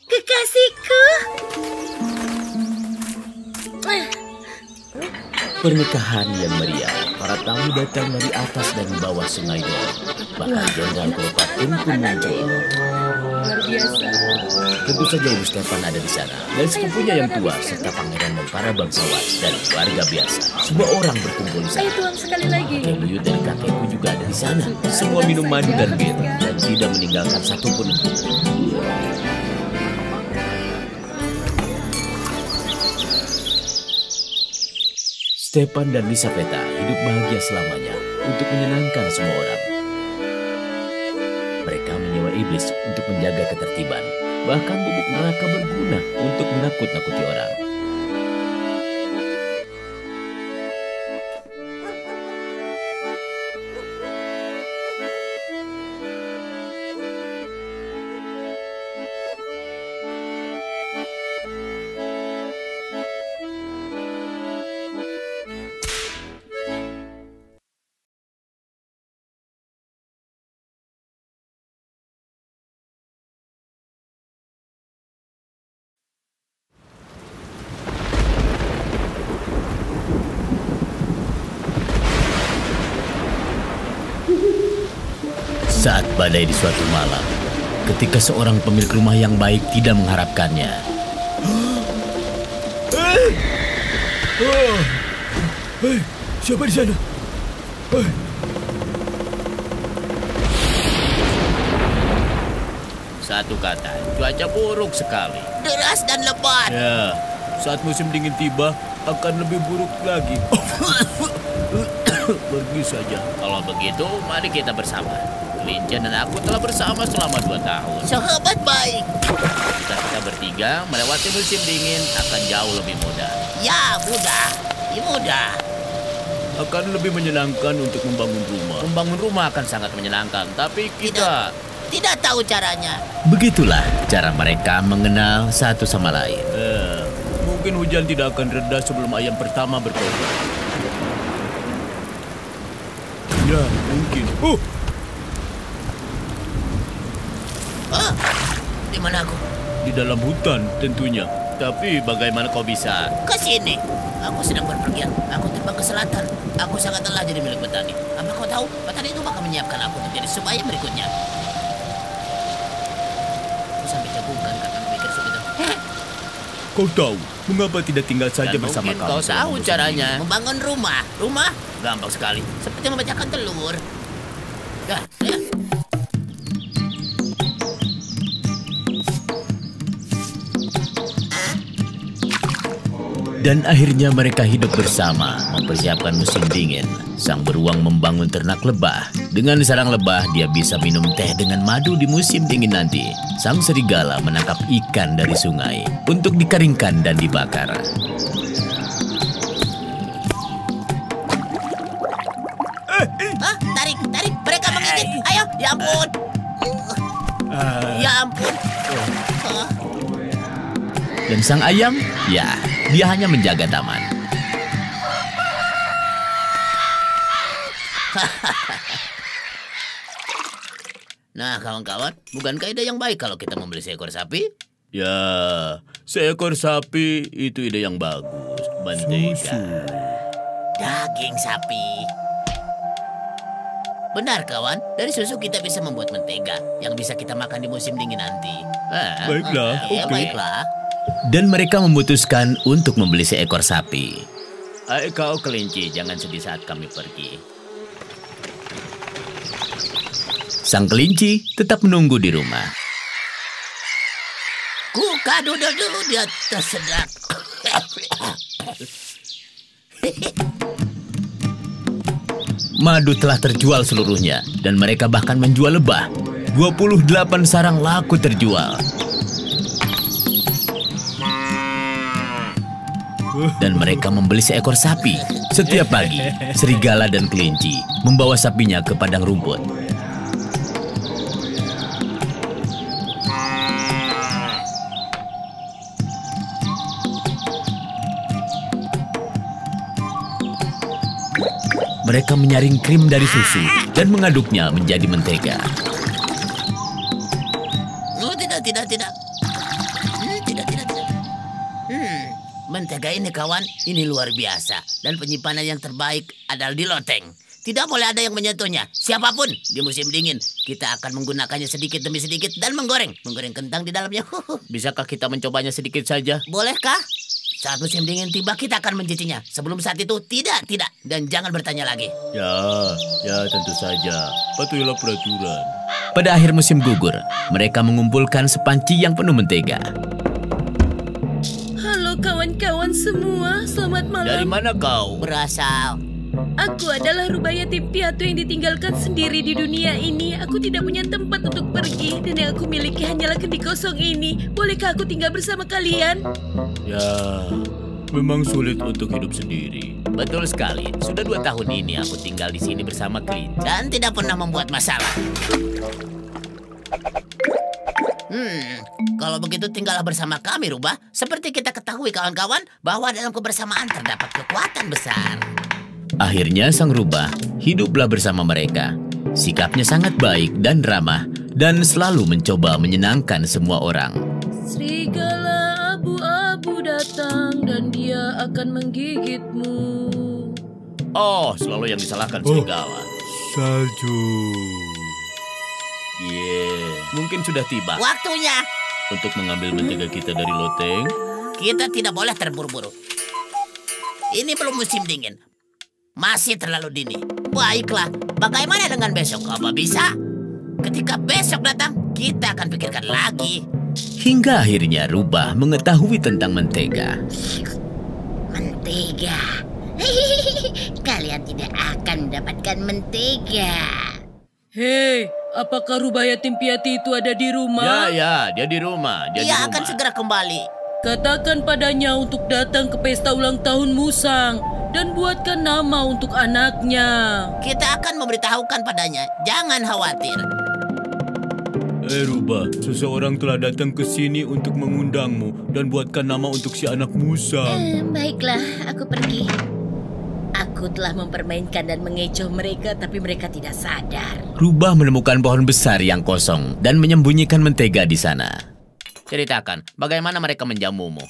Kekasihku. Pernikahan yang meriah. Para tamu datang dari atas dan bawah sungai Don. Bahkan jenderal Kleopatra pun muncul. Luar biasa. Tentu saja Ibu Stefan ada di sana. Dan sepupunya yang tua, serta pangeran dan para bangsawan dan warga biasa. Semua orang berkumpul di sana. Ayo tuang sekali lagi. Kakek buyut dan kakekku juga ada di sana. Semua minum madu dan bir dan tidak meninggalkan satupun. Stepan dan Lisaveta hidup bahagia selamanya untuk menyenangkan semua orang. Mereka menyewa iblis untuk menjaga ketertiban. Bahkan bubuk neraka berguna untuk menakut-nakuti orang. Saat badai di suatu malam, ketika seorang pemilik rumah yang baik tidak mengharapkannya. Hei, siapa di sana? Satu kata, cuaca buruk sekali. Deras dan lebat. Ya, saat musim dingin tiba akan lebih buruk lagi. Pergi saja. Kalau begitu, mari kita bersama. Kelinci dan aku telah bersama selama 2 tahun. Sahabat baik. Jika kita bertiga melewati musim dingin akan jauh lebih mudah. Ya, mudah. Mudah. Akan lebih menyenangkan untuk membangun rumah. Membangun rumah akan sangat menyenangkan, tapi kita tidak tahu caranya. Begitulah cara mereka mengenal satu sama lain. Mungkin hujan tidak akan reda sebelum ayam pertama berkokok. Ya, mungkin. Di mana aku? Di dalam hutan tentunya. Tapi bagaimana kau bisa? Ke sini. Aku sedang berpergian. Aku terbang ke selatan. Aku sangat lelah jadi milik petani. Apa kau tahu? Petani itu bakal menyiapkan aku untuk jadi sup ayam berikutnya. Aku sampai jagungan karena memikir sup itu. Kau tahu mengapa tidak tinggal saja Dan bersama mungkin kamu? kau tahu caranya. Membangun rumah. Rumah? Gampang sekali. Seperti memecahkan telur. Ya. Dan akhirnya mereka hidup bersama, mempersiapkan musim dingin. Sang beruang membangun ternak lebah. Dengan sarang lebah, dia bisa minum teh dengan madu di musim dingin nanti. Sang serigala menangkap ikan dari sungai untuk dikeringkan dan dibakar. Tarik. Mereka menggigit. Ayo, ya ampun. Ya ampun. Dan sang ayam, ya, dia hanya menjaga taman. Nah, kawan-kawan, bukankah ide yang baik kalau kita membeli seekor sapi? Ya, seekor sapi itu ide yang bagus. Mentega. Daging sapi. Benar, kawan. Dari susu kita bisa membuat mentega yang bisa kita makan di musim dingin nanti. Baiklah, Ya, oke. baiklah. Dan mereka memutuskan untuk membeli seekor sapi. Ayo kau kelinci, jangan sedih saat kami pergi. Sang kelinci tetap menunggu di rumah. Kuka duduk di atas sedak. Madu telah terjual seluruhnya dan mereka bahkan menjual lebah. 28 sarang laku terjual. Dan mereka membeli seekor sapi. Setiap pagi, serigala dan kelinci membawa sapinya ke padang rumput. Mereka menyaring krim dari susu dan mengaduknya menjadi mentega. Oh, tidak. Tidak. Mentega ini, kawan, ini luar biasa. Dan penyimpanan yang terbaik adalah di loteng. Tidak boleh ada yang menyentuhnya. Siapapun di musim dingin, kita akan menggunakannya sedikit demi sedikit dan menggoreng kentang di dalamnya. Bisakah kita mencobanya sedikit saja? Bolehkah? Saat musim dingin tiba, kita akan mencicinya. Sebelum saat itu, tidak. Dan jangan bertanya lagi. Ya, tentu saja. Patuhilah peraturan. Pada akhir musim gugur, mereka mengumpulkan sepanci yang penuh mentega. Halo kawan-kawan semua, selamat malam. Dari mana kau? Berasal. Aku adalah rubah yatim piatu yang ditinggalkan sendiri di dunia ini. Aku tidak punya tempat untuk pergi dan yang aku miliki hanyalah kendi kosong ini. Bolehkah aku tinggal bersama kalian? Ya, memang sulit untuk hidup sendiri. Betul sekali. Sudah 2 tahun ini aku tinggal di sini bersama kelinci. Dan tidak pernah membuat masalah. Kalau begitu tinggallah bersama kami, Rubah. Seperti kita ketahui, kawan-kawan, bahwa dalam kebersamaan terdapat kekuatan besar. Akhirnya sang rubah hiduplah bersama mereka. Sikapnya sangat baik dan ramah dan selalu mencoba menyenangkan semua orang. Serigala abu-abu datang dan dia akan menggigitmu. Oh, selalu yang disalahkan serigala. Salju. Yeah. mungkin sudah tiba. Waktunya. Untuk mengambil mentega kita dari loteng. Kita tidak boleh terburu-buru. Ini belum musim dingin. Masih terlalu dini. Baiklah, bagaimana dengan besok? Apa bisa? Ketika besok datang, kita akan pikirkan lagi. Hingga akhirnya Rubah mengetahui tentang mentega. Mentega. Kalian tidak akan mendapatkan mentega. Hei, apakah Rubah yatim piatu itu ada di rumah? Ya, dia di rumah. Dia akan segera kembali. Katakan padanya untuk datang ke pesta ulang tahun Musang dan buatkan nama untuk anaknya. Kita akan memberitahukan padanya. Jangan khawatir. Rubah, seseorang telah datang ke sini untuk mengundangmu dan buatkan nama untuk si anak Musang. Baiklah, aku pergi. Aku telah mempermainkan dan mengecoh mereka, tapi mereka tidak sadar. Rubah menemukan pohon besar yang kosong dan menyembunyikan mentega di sana. Ceritakan, bagaimana mereka menjamumu?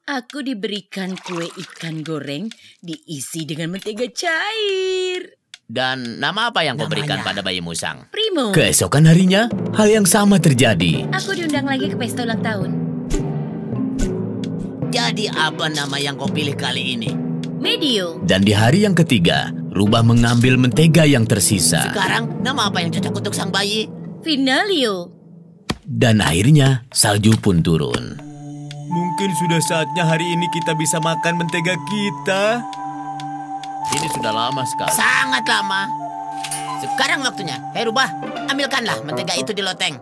Aku diberikan kue ikan goreng diisi dengan mentega cair. Dan nama apa yang kau berikan pada bayi Musang? Primo. Keesokan harinya, hal yang sama terjadi. Aku diundang lagi ke pesta ulang tahun. Jadi apa nama yang kau pilih kali ini? Medio. Dan di hari yang ketiga, Rubah mengambil mentega yang tersisa. Sekarang nama apa yang cocok untuk sang bayi? Finalio. Dan akhirnya salju pun turun. Mungkin sudah saatnya hari ini kita bisa makan mentega kita. Ini sudah lama sekali. Sangat lama. Sekarang waktunya. Hei Rubah, ambilkanlah mentega itu di loteng.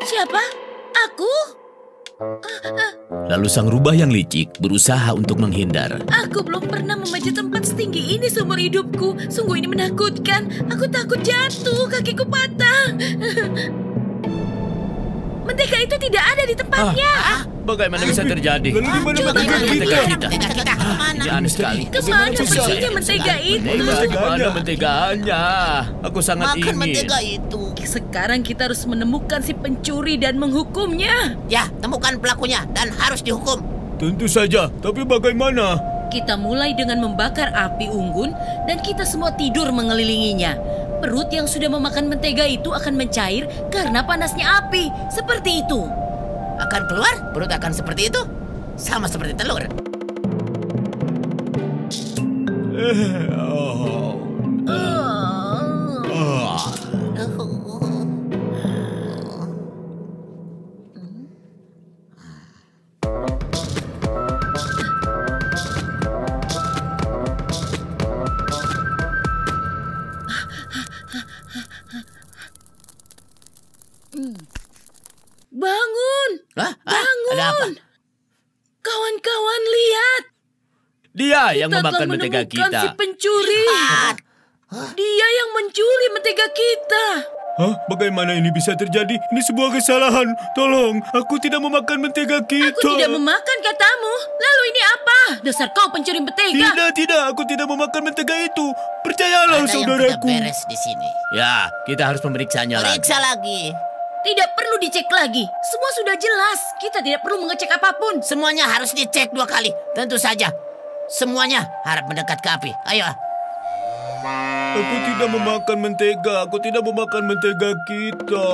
Siapa? Aku? Lalu sang Rubah yang licik berusaha untuk menghindar. Aku belum pernah memanjat tempat setinggi ini seumur hidupku. Sungguh ini menakutkan. Aku takut jatuh, kakiku patah. Mentega itu tidak ada di tempatnya. Bagaimana bisa terjadi? Lalu di mana mentega kita? Ini aneh sekali. Kemana perginya mentega itu? Mana menteganya? Aku sangat Makan ingin. mentega itu. Sekarang kita harus menemukan si pencuri dan menghukumnya. Ya, temukan pelakunya dan harus dihukum. Tentu saja, tapi bagaimana? Kita mulai dengan membakar api unggun dan kita semua tidur mengelilinginya. Perut yang sudah memakan mentega itu akan mencair karena panasnya api. Seperti itu. Akan keluar, perut akan seperti itu. Sama seperti telur. Bangun! Bangun! Ada apa? Kawan-kawan lihat! Dia yang Kita memakan telah mentega menemukan kita. si pencuri. Dia yang mencuri mentega kita. Hah? Bagaimana ini bisa terjadi? Ini sebuah kesalahan. Tolong, aku tidak memakan mentega kita. Aku tidak memakan katamu. Lalu ini apa? Dasar kau pencuri mentega. Tidak, aku tidak memakan mentega itu. Percayalah, Ada yang saudaraku. tidak beres di sini. Ya, kita harus memeriksanya lagi. Periksa lagi. Tidak perlu dicek lagi. Semua sudah jelas. Kita tidak perlu mengecek apapun. Semuanya harus dicek 2 kali. Tentu saja. Semuanya harap mendekat ke api. Ayo. Aku tidak memakan mentega. Aku tidak memakan mentega kita.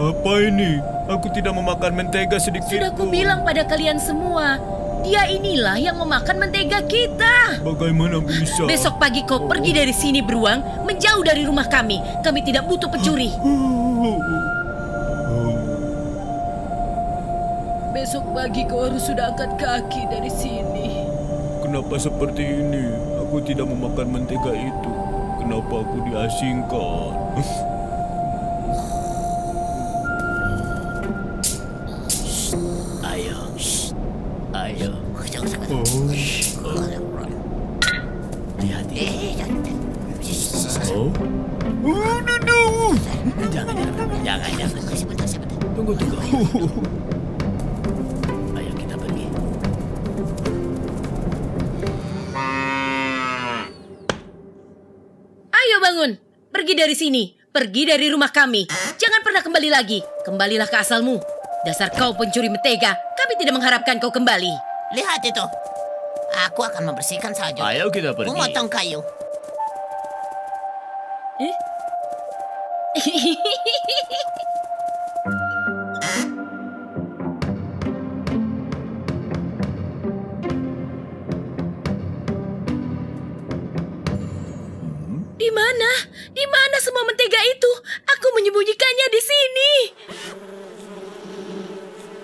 Apa ini? Aku tidak memakan mentega sedikit. Sudah kubilang pada kalian semua. Dia inilah yang memakan mentega kita. Bagaimana bisa? Besok pagi kau pergi dari sini beruang, menjauh dari rumah kami. Kami tidak butuh pencuri. Besok pagi kau harus sudah angkat kaki dari sini. Kenapa seperti ini? Aku tidak memakan mentega itu. Kenapa aku diasingkan? Ayo. Hati-hati. Oh. Jangan. Tunggu. Ayo kita pergi. Ayo bangun. Pergi dari sini. Pergi dari rumah kami. Jangan pernah kembali lagi. Kembalilah ke asalmu. Dasar kau pencuri mentega. Kami tidak mengharapkan kau kembali. Lihat itu. Aku akan membersihkan salju. Ayo kita pergi. Memotong kayu. Di mana? Di mana semua mentega itu? Aku menyembunyikannya di sini.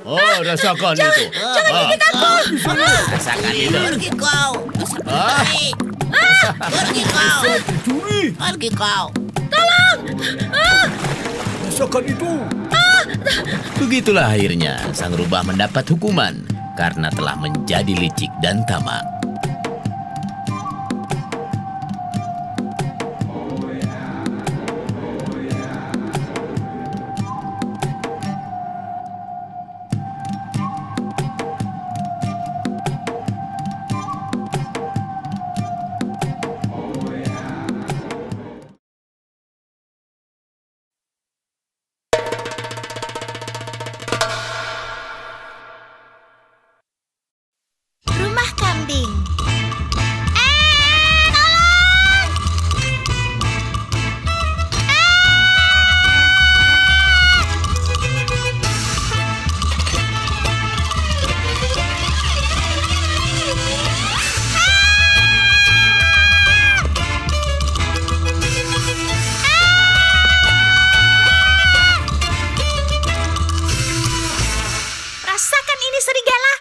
Oh, rasakan itu. Jangan gigit aku. Rasakan itu. Pergi kau. Pergi kau. Pergi kau. Tolong. Rasakan itu. Begitulah akhirnya sang rubah mendapat hukuman karena telah menjadi licik dan tamak. Rumah kambing. Rasakan ini serigala.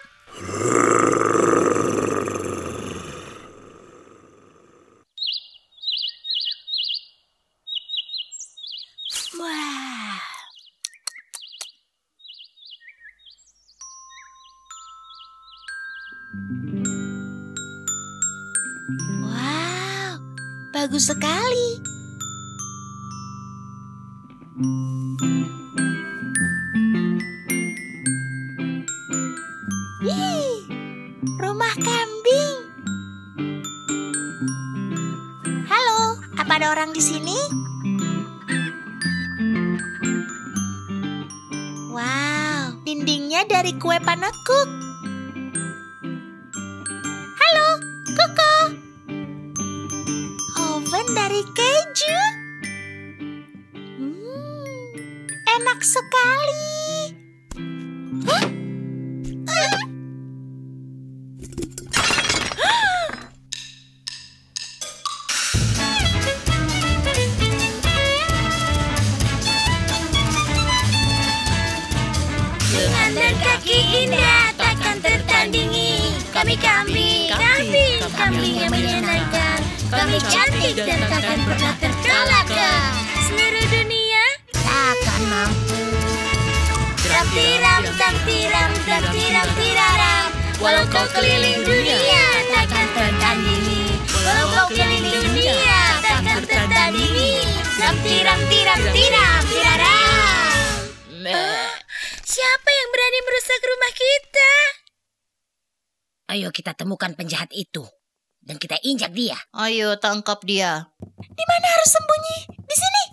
Wah. Wow, bagus sekali. Ih, rumah kambing. Halo, apa ada orang di sini? Wow, dindingnya dari kue panekuk. Halo, Koko. Oven dari keju. Enak sekali. Hah? Dengan dan kaki indah takkan tertandingi. Kami kambing yang menyenangkan. Kami cantik dan takkan pernah terkalahkan. Seluruh dunia takkan mampu. Tram tiram, tram tiram, tram tiram tiraram. Walau kau keliling dunia takkan tertandingi. Walau kau keliling dunia takkan tertandingi. Tram tiram, tiram, tiram, tiraram. Siapa yang berani merusak rumah kita? Ayo kita temukan penjahat itu. Dan kita injak dia. Ayo tangkap dia. Di mana harus sembunyi? Di sini.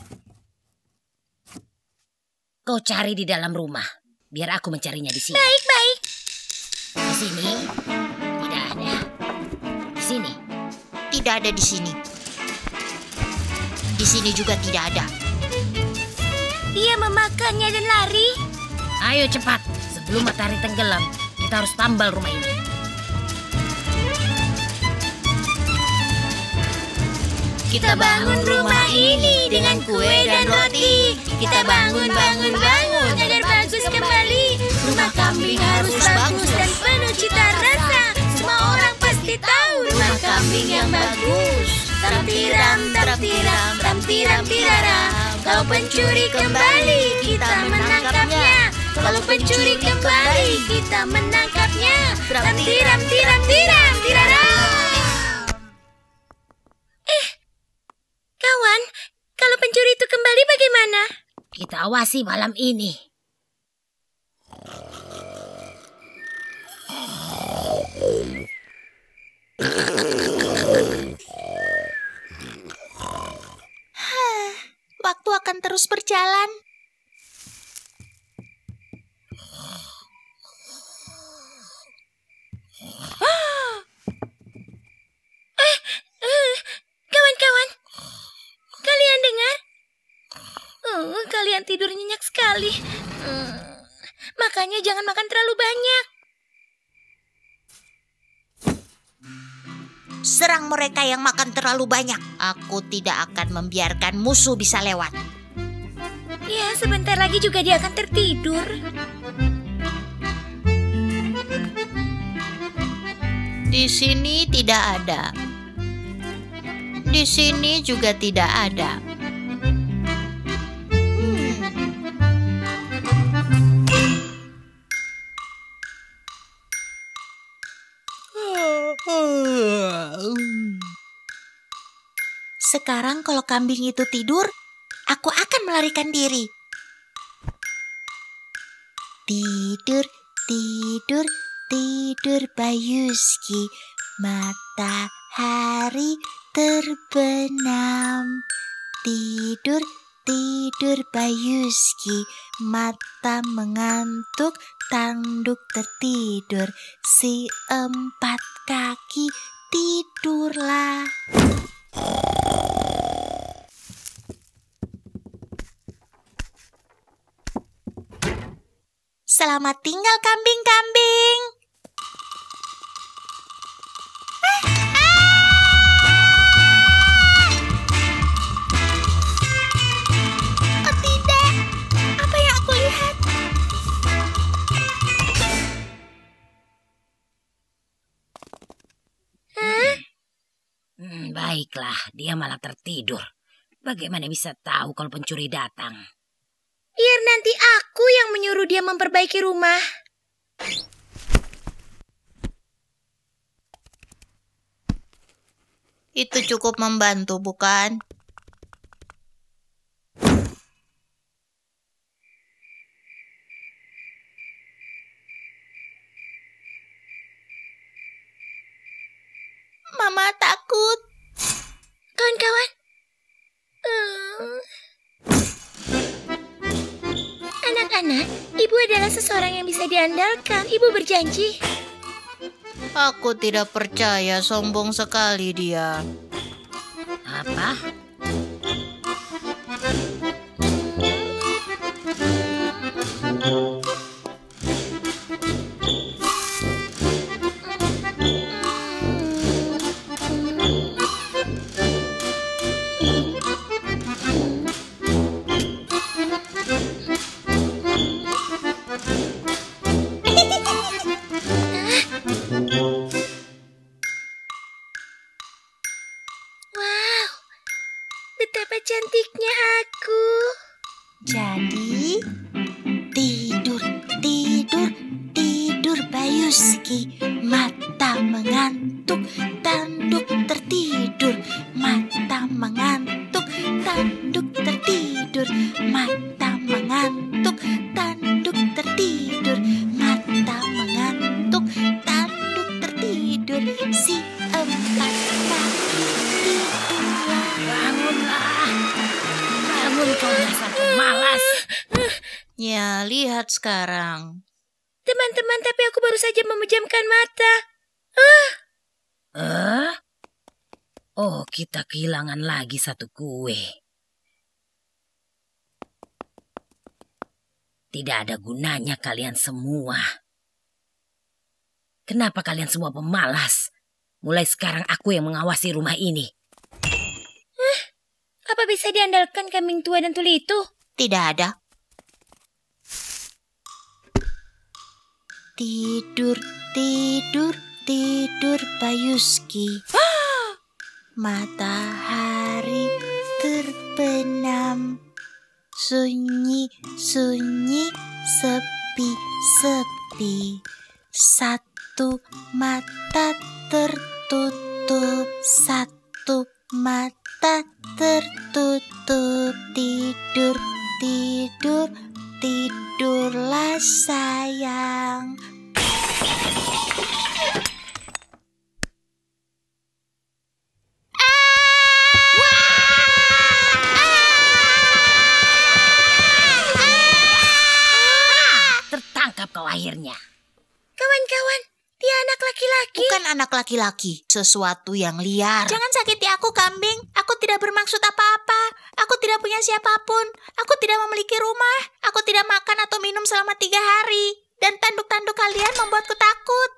Kau cari di dalam rumah. Biar aku mencarinya di sini. Baik, baik. Di sini. Tidak ada. Di sini. Tidak ada di sini. Di sini juga tidak ada. Dia memakannya dan lari. Ayo cepat. Sebelum matahari tenggelam, kita harus tambal rumah ini. Kita bangun rumah ini dengan kue dan roti. Kita bangun agar bagus kembali. Rumah kambing harus bagus dan penuh cita rasa. Semua orang pasti tahu rumah kambing yang bagus. Tram tiram, tram tiram, tram tiram tiraram. Kau pencuri kembali, kita menangkapnya. Kalau pencuri kembali, kita menangkapnya. Tiram, tiram, tiram, tiram, tiraram. Kawan, kalau pencuri itu kembali bagaimana? Kita awasi malam ini. Waktu akan terus berjalan. Kawan-kawan, kalian dengar? Kalian tidur nyenyak sekali. Makanya jangan makan terlalu banyak. Serang mereka yang makan terlalu banyak. Aku tidak akan membiarkan musuh bisa lewat. Ya, sebentar lagi juga dia akan tertidur. Di sini tidak ada. Di sini juga tidak ada. Sekarang kalau kambing itu tidur, aku akan melarikan diri. Tidur, tidur, tidur Bayuski. Matahari terbenam. Tidur, tidur Bayuski. Mata mengantuk, tanduk tertidur. Si empat kaki tidurlah. Selamat tinggal kambing-kambing. Oh tidak, apa yang aku lihat? Baiklah, dia malah tertidur. Bagaimana bisa tahu kalau pencuri datang? Biar nanti aku yang menyuruh dia memperbaiki rumah. Itu cukup membantu, bukan? Mama takut. Kawan-kawan. Anak-anak, ibu adalah seseorang yang bisa diandalkan. Ibu berjanji. Aku tidak percaya, sombong sekali dia. Apa? Betapa cantiknya aku. Jadi, tidur, tidur, tidur Bayuski. Mata mengantuk, tanduk tertidur. Mata mengantuk, tanduk tertidur. Mata mengantuk, tanduk tertidur. Mata mengantuk, tanduk tertidur. Si empat kaki tidurlah. Bangunlah. Bangun kau dasar pemalas. Ya, lihat sekarang. Teman-teman, tapi aku baru saja memejamkan mata. Oh, kita kehilangan lagi satu kue. Tidak ada gunanya kalian semua. Kenapa kalian semua pemalas? Mulai sekarang aku yang mengawasi rumah ini. Apa bisa diandalkan kambing tua dan tuli itu? Tidak ada. Tidur, tidur, tidur Bayuski. Matahari terbenam. Sunyi, sunyi, sepi, sepi. Satu mata tertutup, satu mata tertutup. Tidur, tidur, tidurlah sayang. Tertangkap kau akhirnya. Kawan-kawan, dia anak laki-laki. Bukan anak laki-laki, sesuatu yang liar. Jangan sakiti aku, kambing. Aku tidak bermaksud apa-apa. Aku tidak punya siapapun. Aku tidak memiliki rumah. Aku tidak makan atau minum selama 3 hari. Dan tanduk-tanduk kalian membuatku takut.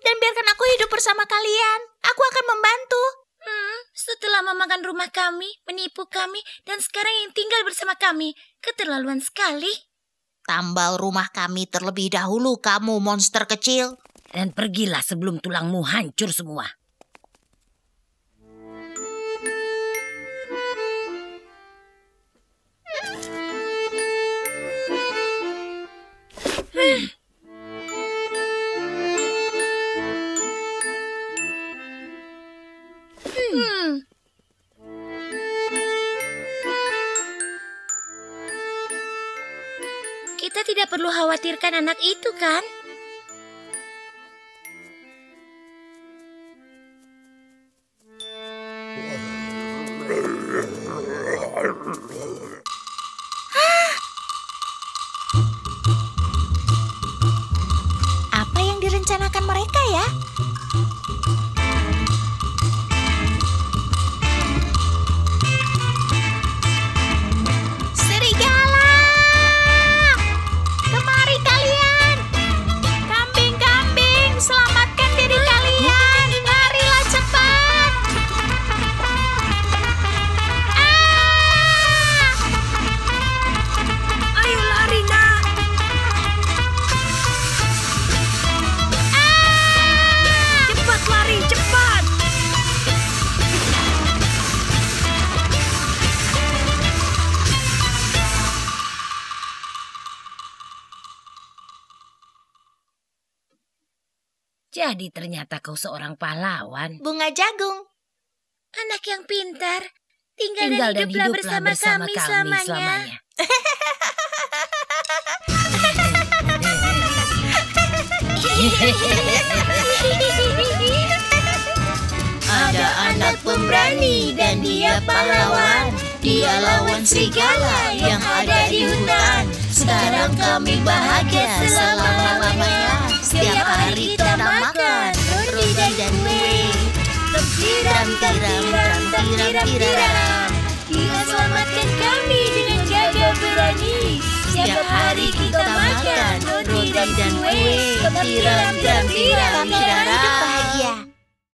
Dan biarkan aku hidup bersama kalian. Aku akan membantu. Setelah memakan rumah kami, menipu kami, dan sekarang yang tinggal bersama kami. Keterlaluan sekali. Tambal rumah kami terlebih dahulu, kamu monster kecil. Dan pergilah sebelum tulangmu hancur semua. Kita tidak perlu khawatirkan anak itu, kan? Apa yang direncanakan mereka ya? Serigala! Kemari kalian! Kambing-kambing, selamatkan diri kalian! Larilah cepat! Ayo lari, nak! Cepat lari, cepat! Jadi ternyata kau seorang pahlawan. Bunga jagung. Anak yang pintar. Tinggal dan hiduplah bersama kami selamanya. Ada anak pemberani dan dia pahlawan. Dia lawan serigala yang ada di hutan. Sekarang kami bahagia selama-lamanya. Setiap hari kita makan roti dan kue. Tiram-tiram-tiram-tiram-tiram. Dia selamatkan kami dengan gagah berani. Setiap hari kita makan roti dan kue. Tiram-tiram-tiram-tiram.